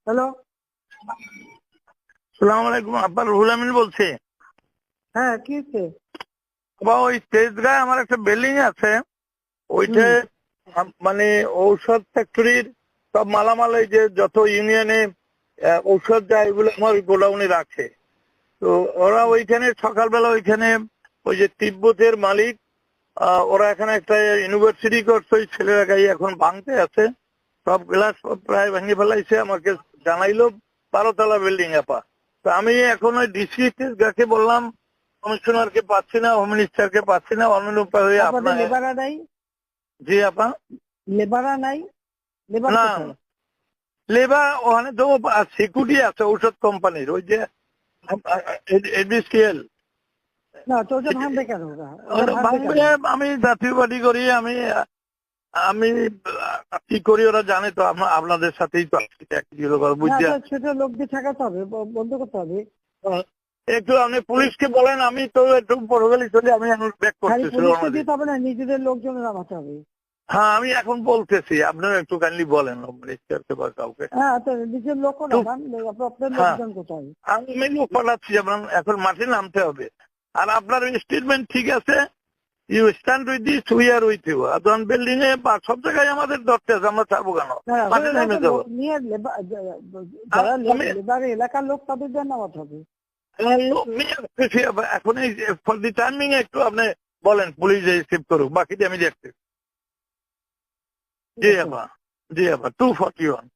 Hello. সালাম আলাইকুম, আব্বা রুহুল আমিন বলছি। হ্যাঁ, কি হচ্ছে? বা ওই তেজগাঁয় আমার একটা বিল্ডিং আছে, ওইটা মানে ঔষধ ফ্যাক্টরির সব মালামাল, এই যে যত ইউনিয়নে ঔষধ যায় এগুলো আমার গোডাউনে রাখে। তো ওরা ওইখানে সকালবেলা ওইখানে ওই যে তিব্বতের মালিক, ওরা এখানে একটা ইউনিভার্সিটি করছে, ওই ছেলেরা গাই এখন ভাঙতে আছে, সব গ্লাস প্রায় ভেঙে ফেলাইছে। আমাকে জানাইলো 12 তলা বিল্ডিং আপা। তো আমি এখন ওই ডিসি গাকে বললাম, কমিশনারকে পাচ্ছি না, হোম মিনিস্টারকে পাচ্ছি না, অন্য উপায় হয়ে আপনাদের আপনার। লেবারা নাই? জি আপা। লেবারা নাই? লেবার না, কোথায়? লেবার ওখানে তো সিকিউরিটি আছে ঔষধ কোম্পানির, ওই যে এডিসিএল। না, তো ওটা ভাঙবে কেন? ওটা ভাঙবে কেন? আমি জাতীয় পার্টি করি, আমি আমি কি করি ওরা জানে তো, আপনাদের সাথেই তো না, বুঝছেন। তো ছোট লোক দিয়ে ঠেকাতে হবে, বন্ধ করতে হবে। একটু আপনি পুলিশকে বলেন, আমি তো একটু পরগলি চলে, আমি এখন ব্যাক খালি করতেছি। পুলিশকে দিতে হবে না, নিজেদের লোকজন নামাতে হবে। হ্যাঁ, আমি এখন বলতেছি, আপনারা একটু কাইন্ডলি বলেন মিনিস্টারকে বা কাউকে। হ্যাঁ, তো নিজের লোকও নামান, আপনার হ্যাঁ, লোকজন কোথায়? আমি লোক পাঠাচ্ছি, আপনার এখন মাঠে নামতে হবে। আর আপনার স্টেটমেন্ট ঠিক আছে, you stand with this, we are with you. আপনার বিল্ডিং এ বা সব জায়গায় আমাদের ধরতে আছে, আমরা ছাড়বো কেন? মাঠে নেমে যাবো। নিয়ে যারা লেবার এলাকার লোক তাদের দিয়ে নামাতে হবে। এখন এই ফর দি টাইমিং একটু আপনি বলেন পুলিশ রিসিভ করুক, বাকিটা আমি দেখতে। জি আপা, জি আপা, 241।